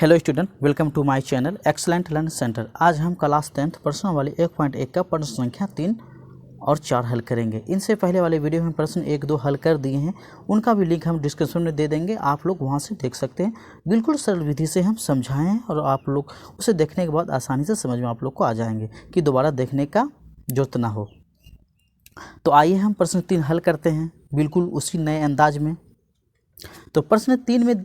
Hello student, welcome to my channel excellent learn centre. आज हम class 10th प्रश्न वाली 1.1 का प्रश्न संख्या 3 और 4 हल करेंगे। इनसे पहले वाले वीडियो में प्रश्न 1, 2 हल कर दिए हैं, उनका भी लिंक हम डिस्क्रिप्शन में दे देंगे, आप लोग वहां से देख सकते हैं। बिल्कुल सरल विधि से हम समझाएं हैं और आप लोग उसे देखने के बाद आसानी से समझ में आप लोग को आ जाएंगे कि दोबारा देखने का जरूरत ना हो। तो आइए हम प्रश्न 3 हल करते हैं बिल्कुल उसी नए अंदाज में। तो प्रश्न 3 में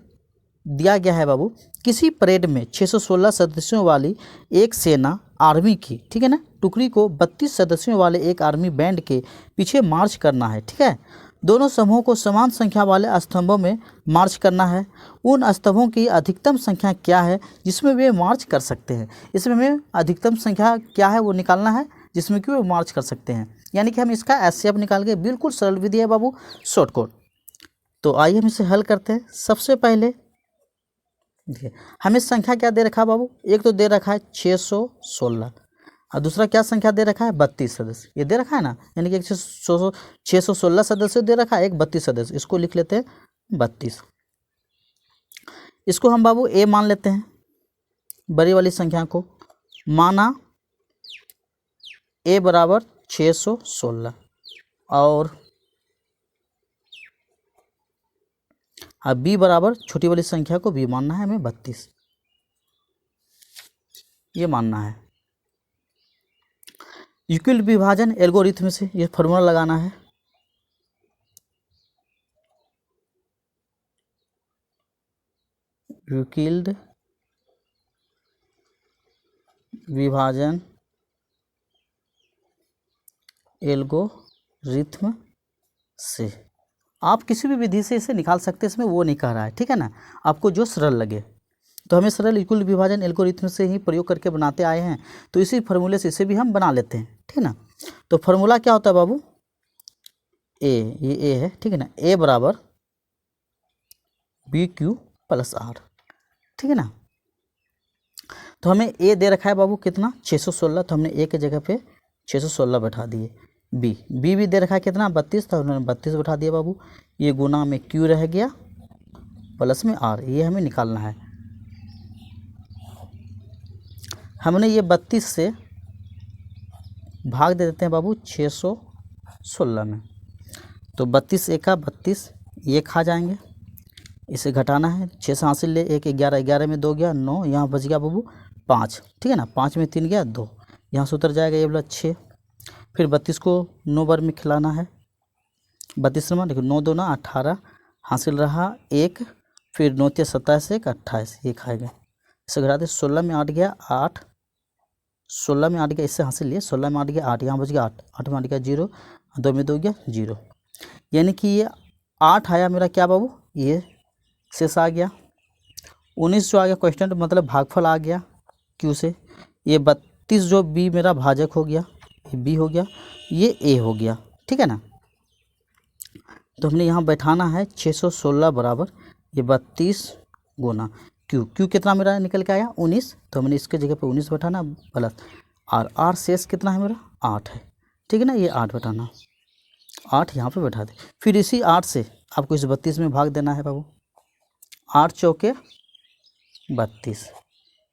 दिया गया है बाबू, किसी परेड में 616 सदस्यों वाली एक सेना आर्मी की, ठीक है ना, टुकड़ी को 32 सदस्यों वाले एक आर्मी बैंड के पीछे मार्च करना है। ठीक है, दोनों समूहों को समान संख्या वाले स्तंभों में मार्च करना है। उन स्तंभों की अधिकतम संख्या क्या है जिसमें वे मार्च कर सकते हैं। इसमें हमें अधिकतम संख्या क्या है वो निकालना है जिसमें कि वे मार्च कर सकते हैं, यानी कि हम इसका एचसीएफ निकाल के, बिल्कुल सरल विधि है बाबू, शॉर्टकट। तो आइए हम इसे हल करते हैं। सबसे पहले देखिए, हमें संख्या क्या दे रखा है बाबू, एक तो दे रखा है 616 और दूसरा क्या संख्या दे रखा है 32 सदस्य, ये दे रखा है ना, यानी कि 616 सदस्य दे रखा है, एक 32 सदस्य, इसको लिख लेते हैं 32। इसको हम बाबू ए मान लेते हैं, बड़ी वाली संख्या को माना ए बराबर 616 और अब बी बराबर छोटी वाली संख्या को बी मानना है हमें 32, ये मानना है। यूक्लिड विभाजन एल्गोरिथम से ये फॉर्मूला लगाना है। यूक्लिड विभाजन एल्गोरिथम से आप किसी भी विधि से इसे निकाल सकते हैं, इसमें वो नहीं कह रहा है, ठीक है ना, आपको जो सरल लगे। तो हमें सरल यूक्लिड विभाजन एल्गोरिथम से ही प्रयोग करके बनाते आए हैं, तो इसी फार्मूले से इसे भी हम बना लेते हैं, ठीक है ना। तो फार्मूला क्या होता है बाबू, ए, ये ए है, ठीक है ना, ए बराबर बी क्यू प्लस आर, ठीक है ना। तो हमें ए दे रखा है बाबू कितना 616, तो हमने ए के जगह पे 616 बैठा दिए। बी भी दे रखा है कितना 32, तो हमने 32 बैठा दिया बाबू। ये गुना में क्यू रह गया प्लस में आर, ये हमें निकालना है। हमने ये 32 से भाग दे देते हैं बाबू 616 में, तो 32 एका 32, ये खा जाएंगे, इसे घटाना है। 6 से हासिल ले 1, 11, 11 में 2 गया 9, यहाँ बच गया बाबू 5, ठीक है ना, 5 में 3 गया 2, यहाँ से उतर जाएगा ये वाला 6। फिर 32 को 9 बार में खिलाना है, 32 में देखो 9 2 18 हासिल रहा 1, फिर 9 3 27 1 28, ये खाएगा। इसे घटाते 16 में 8 गया 8, 16 में 8 गया, इससे हासिल लिए 16 में 8 गया 8, यहाँ बच गया 8, 8 में 8 गया 0, 2 में 2 गया 0, यानी कि ये 8 आया मेरा क्या बाबू, ये शेष आ गया। 19 जो आ गया क्वेश्चन, मतलब भागफल आ गया क्यू से। ये 32 जो बी मेरा भाजक हो गया, ये बी हो गया, ये ए हो गया, ठीक है ना। तो हमने यहाँ बैठाना है 616 बराबर ये 32 गुना क्यू कितना मेरा निकल के आया 19, तो हमने इसके जगह पे 19 बैठाना प्लस आर शेष कितना है मेरा 8 है, ठीक है ना, ये 8 बैठाना, 8 यहाँ पे बैठा दे। फिर इसी 8 से आपको इस 32 में भाग देना है बाबू, 8 चौके 32,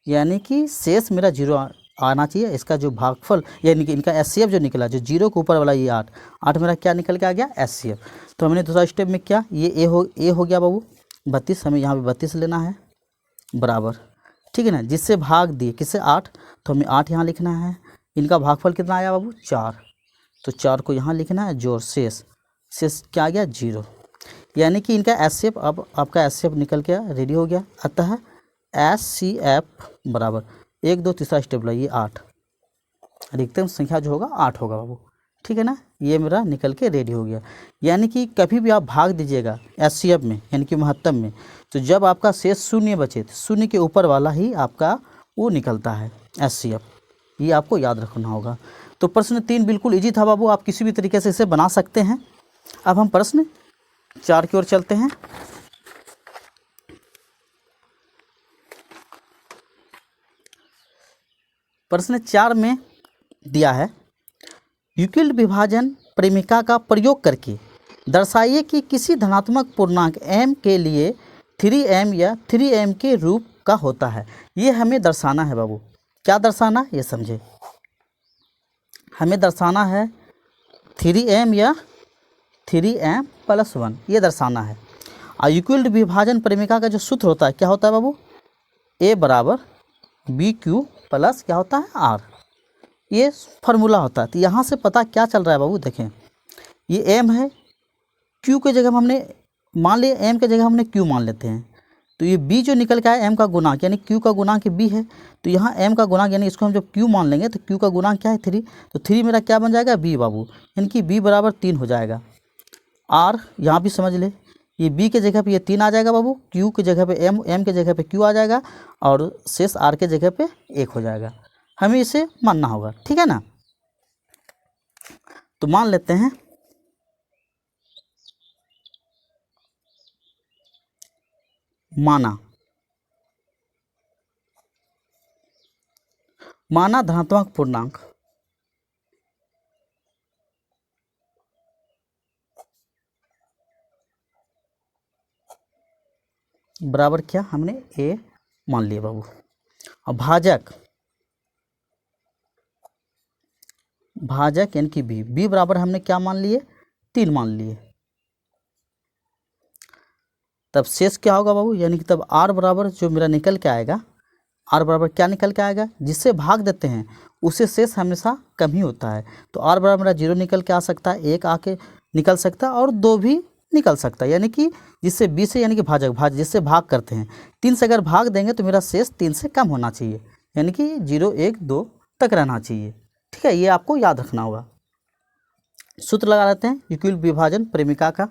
यानी कि शेष मेरा 0 आना चाहिए। इसका जो भागफल यानी कि इनका एचसीएफ जो निकला, जो 0 के ऊपर वाला ये 8 मेरा क्या निकल के आ गया एचसीएफ। तो हमने दूसरा स्टेप में क्या, ये ए हो गया बाबू 32, हमें यहाँ पे 32 लेना है बराबर, ठीक है ना, जिससे भाग दिए किससे 8, तो हमें 8 यहाँ लिखना है। इनका भागफल कितना आया बाबू 4, तो 4 को यहाँ लिखना है, जोड़ शेष क्या आ गया 0, यानी कि इनका एचसीएफ, अब आपका एचसीएफ निकल के रेडी हो गया। अतः एचसीएफ बराबर 1 2 तीसरा स्टेप ला, ये 8, अधिकतम संख्या जो होगा 8 होगा बाबू, ठीक है ना, ये मेरा निकल के रेडी हो गया। यानी कि कभी भी आप भाग दीजिएगा एचसीएफ में, यानी कि महत्तम में, तो जब आपका शेष 0 बचे, तो 0 के ऊपर वाला ही आपका वो निकलता है एचसीएफ, ये आपको याद रखना होगा। तो प्रश्न 3 बिल्कुल ईजी था बाबू, आप किसी भी तरीके से इसे बना सकते हैं। अब हम प्रश्न 4 की ओर चलते हैं। प्रश्न 4 में दिया है, यूक्लिड विभाजन प्रेमिका का प्रयोग करके दर्शाइए कि किसी धनात्मक पूर्णांक m के लिए 3m या 3m के रूप का होता है। ये हमें दर्शाना है बाबू। क्या दर्शाना, ये समझे। हमें दर्शाना है 3m या 3m + 1, ये दर्शाना है। और यूक्लिड विभाजन प्रेमिका का जो सूत्र होता है क्या होता है बाबू, A = BQ + क्या होता है R, ये फार्मूला होता है। तो यहाँ से पता क्या चल रहा है बाबू, देखें ये m है, q के जगह हमने मान लिया, m के जगह हमने q मान लेते हैं। तो ये b जो निकल के आया m का गुणांक, यानी q का गुणांक b है। तो यहाँ m का गुणांक यानी इसको हम जब q मान लेंगे तो q का गुणांक क्या है 3। तो 3 मेरा क्या बन जाएगा b बाबू, यानी कि b = 3 हो जाएगा। r यहाँ भी समझ ले, ये b के जगह पे ये 3 आ जाएगा बाबू, q के जगह पे m के जगह पे q आ जाएगा और शेष r के जगह पे 1 हो जाएगा। हमें इसे मानना होगा, ठीक है ना। तो मान लेते हैं माना धनात्मक पूर्णांक बराबर क्या, हमने a मान लिया बाबू। और भाजक यानी कि b बराबर हमने क्या मान लिए, 3 मान लिए। तब शेष क्या होगा बाबू, यानी कि तब r बराबर जो मेरा निकल के आएगा, r बराबर क्या निकल के आएगा, जिससे भाग देते हैं उससे शेष हमेशा कम ही होता है। तो r बराबर मेरा 0 निकल के आ सकता है, 1 आके निकल सकता है और 2 भी निकल सकता है। यानी कि जिससे b से, यानी कि भाजक जिससे भाग करते हैं 3 से अगर भाग देंगे तो मेरा शेष 3 से कम होना चाहिए, यानी कि 0 1 2 तक रहना चाहिए, ठीक है। ये आपको याद रखना होगा। सूत्र लगा लेते हैं यूक्लिड विभाजन प्रेमिका का।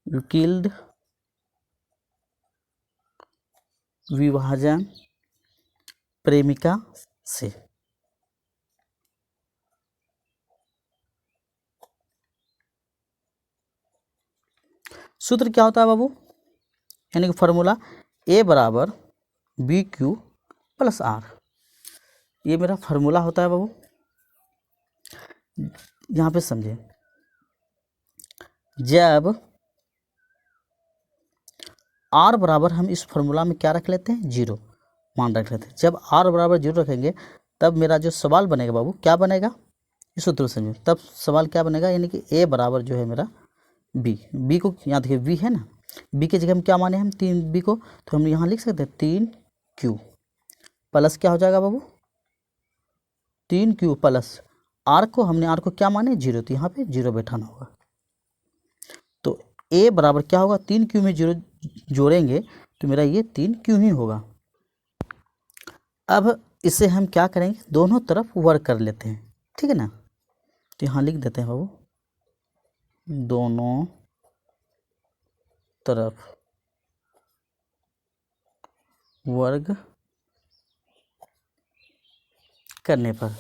यूक्लिड विभाजन प्रेमिका से सूत्र क्या होता है बाबू, यानी कि फार्मूला A = BQ + R, ये मेरा फार्मूला होता है बाबू। यहाँ पे समझे, जब R बराबर हम इस फार्मूला में क्या रख लेते हैं, 0 मान रख लेते हैं। जब R = 0 रखेंगे तब मेरा जो सवाल बनेगा बाबू क्या बनेगा, इस सूत्र समझो। तब सवाल क्या बनेगा, यानी कि A बराबर जो है मेरा B को यहाँ देखिए B है ना, B के जगह हम क्या माने, हम 3B को, तो हम यहाँ लिख सकते हैं 3Q + क्या हो जाएगा बाबू, 3Q + R को हमने R को क्या माने 0, तो यहाँ पे 0 बैठाना होगा। तो A बराबर क्या होगा, 3Q में 0 जोड़ेंगे तो मेरा ये 3Q ही होगा। अब इसे हम क्या करेंगे, दोनों तरफ वर्ग कर लेते हैं, ठीक है ना। तो यहाँ लिख देते हैं बाबू, दोनों तरफ वर्ग करने पर,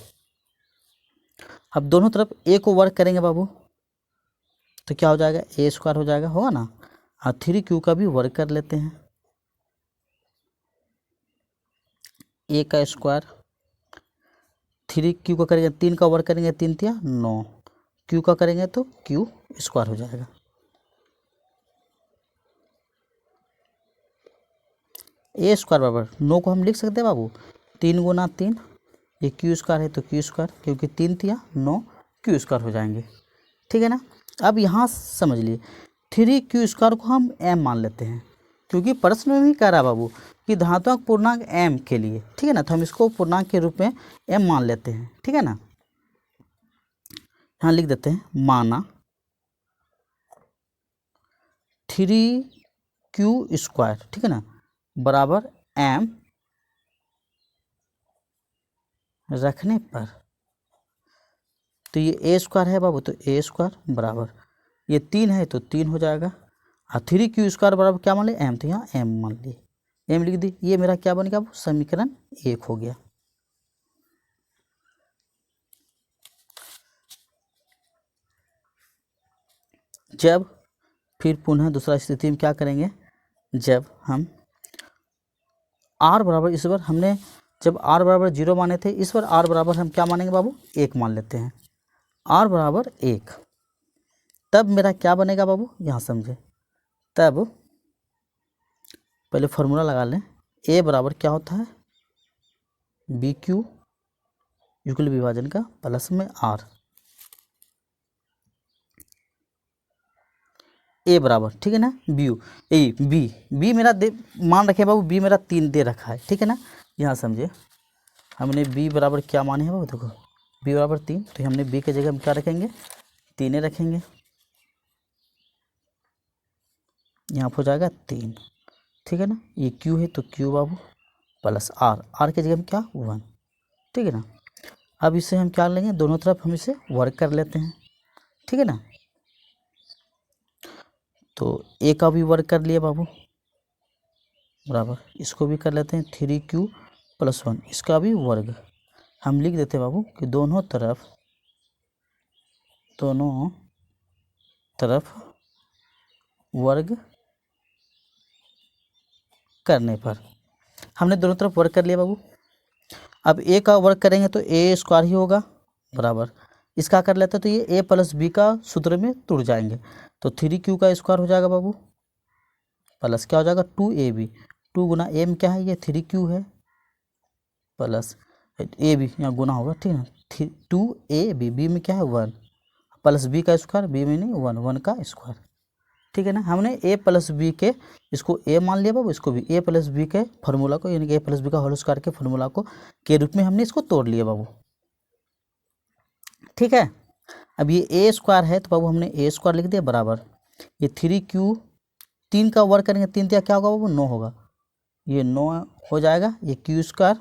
अब दोनों तरफ A को वर्ग करेंगे बाबू तो क्या हो जाएगा, A² हो जाएगा, होगा ना। और 3Q का भी वर्ग कर लेते हैं, A का स्क्वायर, 3Q का करेंगे 3 का वर्ग करेंगे 3 × 9, Q का करेंगे तो Q² हो जाएगा। A² बराबर 9 को हम लिख सकते हैं बाबू 3 × 3, ये Q² है तो Q², क्योंकि 3 × 9 Q² हो जाएंगे, ठीक है ना। अब यहाँ समझ लिए 3Q² को हम m मान लेते हैं, क्योंकि प्रश्न में भी कह रहा है बाबू कि धनात्मक पूर्णांक m के लिए, ठीक है ना। तो हम इसको पूर्णांक के रूप में m मान लेते हैं, ठीक है ना। यहाँ लिख देते हैं माना 3Q², ठीक है ना, बराबर m रखने पर, तो ये A² है बाबू, तो A² बराबर ये 3 है तो 3 हो जाएगा। और 3Q² बराबर क्या मान लिया m, तो यहाँ m मान लिए, m लिख दी। ये मेरा क्या बनेगा बाबू, समीकरण 1 हो गया। जब फिर पुनः दूसरा स्थिति में क्या करेंगे, जब हम r बराबर, इस बार हमने जब r बराबर 0 माने थे, इस बार r बराबर हम क्या मानेंगे बाबू 1 मान लेते हैं, r बराबर 1। तब मेरा क्या बनेगा बाबू, यहाँ समझे, तब पहले फॉर्मूला लगा लें। ए बराबर क्या होता है, बी क्यू युगल विभाजन का प्लस में आर। ए बराबर, ठीक है ना, बी यू ए बी मेरा दे मान रखे बाबू, बी मेरा 3 दे रखा है, ठीक है ना। यहाँ समझे हमने बी बराबर क्या माने हैं बाबू, देखो बी बराबर 3, तो हमने बी के जगह हम क्या रखेंगे, 3 रखेंगे। यहाँ पर हो जाएगा 3, ठीक है ना। ये क्यू है तो क्यू बाबू प्लस आर के जगह में क्या 1, ठीक है ना। अब इसे हम क्या लेंगे, दोनों तरफ हम इसे वर्क कर लेते हैं, ठीक है ना। तो ए का भी वर्क कर लिया बाबू बराबर, इसको भी कर लेते हैं 3q + 1, इसका भी वर्ग हम लिख देते हैं बाबू कि दोनों तरफ वर्ग करने पर हमने दोनों तरफ वर्क कर लिया बाबू। अब ए का वर्क करेंगे तो ए स्क्वायर ही होगा बराबर, इसका कर लेते हैं तो ये a + b का सूत्र में जुड़ जाएंगे, तो 3q का स्क्वायर हो जाएगा बाबू प्लस क्या हो जाएगा 2ab, 2 गुना a में क्या है, ये 3q है प्लस ab यहाँ गुना होगा, ठीक है ना, 2ab, b में क्या है 1 प्लस b का स्क्वायर, b में नहीं 1 का स्क्वायर, ठीक है ना। हमने a + b के इसको a मान लिया बाबू, इसको भी a + b के फार्मूला को यानी कि a + b का होल स्क्वायर के फार्मूला को के रूप में हमने इसको तोड़ लिया बाबू, ठीक है। अब ये a स्क्वायर है तो बाबू हमने a स्क्वायर लिख दिया बराबर, ये 3q 3 का वर्क करेंगे, 3 तिया क्या होगा बाबू 9 होगा, ये 9 हो जाएगा, ये q स्क्वायर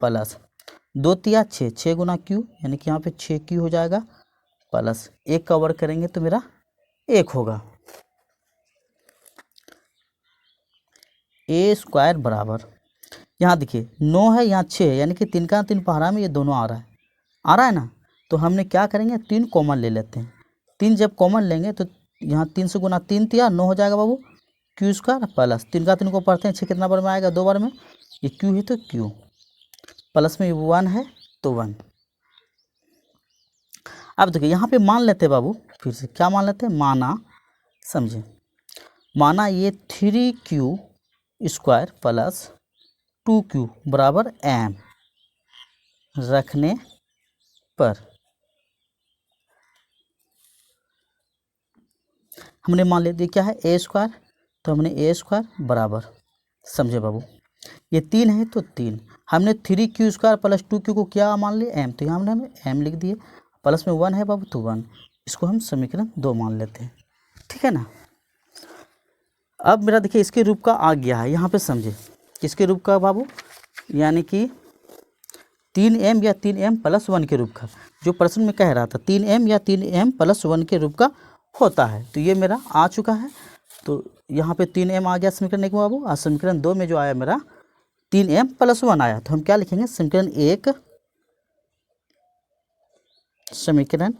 प्लस 2 तिया 6, 6 गुना q यानी कि यहाँ पे 6q हो जाएगा प्लस 1 का वर्क करेंगे तो मेरा 1 होगा। a स्क्वायर बराबर, यहाँ देखिए 9 है यहाँ 6 है यानी कि 3 का 3 पहाड़ा में ये दोनों आ रहा है ना, तो हमने क्या करेंगे 3 कॉमन ले लेते हैं, 3 जब कॉमन लेंगे तो यहाँ 3 से गुना 3 तिया 9 हो जाएगा बाबू q स्क्वायर प्लस 3 का 3 को पढ़ते हैं 6 कितना बार में आएगा 2 बार में, ये q है तो q प्लस में 1 है तो 1। अब देखिए यहाँ पे मान लेते हैं बाबू, फिर से क्या मान लेते हैं, माना समझे, माना ये 3q स्क्वायर प्लस 2q बराबर m रखने पर हमने मान लिया क्या है a स्क्वायर, तो हमने a स्क्वायर बराबर समझे बाबू, ये 3 है तो 3, हमने 3q स्क्वायर प्लस 2q को क्या मान लिया m, तो यहाँ हमने m लिख दिए, प्लस में 1 है बाबू तो 1, इसको हम समीकरण 2 मान लेते हैं, ठीक है ना। अब मेरा देखिए इसके रूप का आ गया है, यहाँ पे समझे किसके रूप का बाबू, यानी कि 3m या 3m + 1 के रूप का, जो प्रश्न में कह रहा था 3m या 3m + 1 के रूप का होता है, तो ये मेरा आ चुका है। तो यहाँ पे 3m आ गया समीकरण 1 में बाबू, और समीकरण 2 में जो आया मेरा 3m + 1 आया, तो हम क्या लिखेंगे समीकरण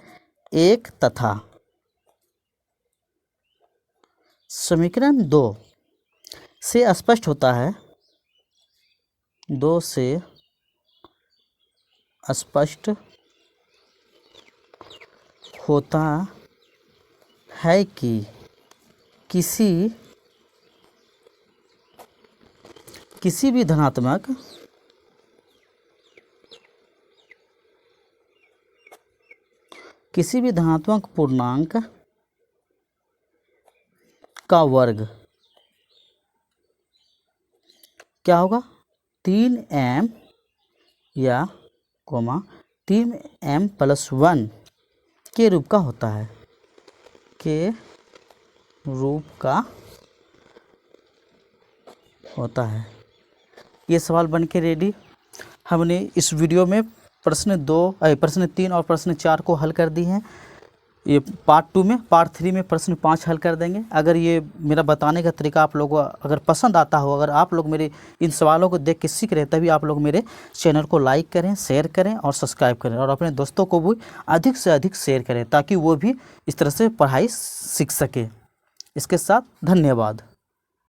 1 तथा समीकरण 2 से स्पष्ट होता है, 2 से स्पष्ट होता है कि किसी भी धनात्मक पूर्णांक का वर्ग क्या होगा 3m या 3m + 1 के रूप का होता है, ये सवाल बन के रेडी। हमने इस वीडियो में प्रश्न 3 और प्रश्न 4 को हल कर दी हैं, ये पार्ट 2 में, पार्ट 3 में प्रश्न 5 हल कर देंगे। अगर ये मेरा बताने का तरीका आप लोगों को अगर पसंद आता हो, अगर आप लोग मेरे इन सवालों को देख के सीख रहे हैं, तभी आप लोग मेरे चैनल को लाइक करें, शेयर करें और सब्सक्राइब करें, और अपने दोस्तों को भी अधिक से अधिक शेयर करें ताकि वो भी इस तरह से पढ़ाई सीख सके। इसके साथ धन्यवाद।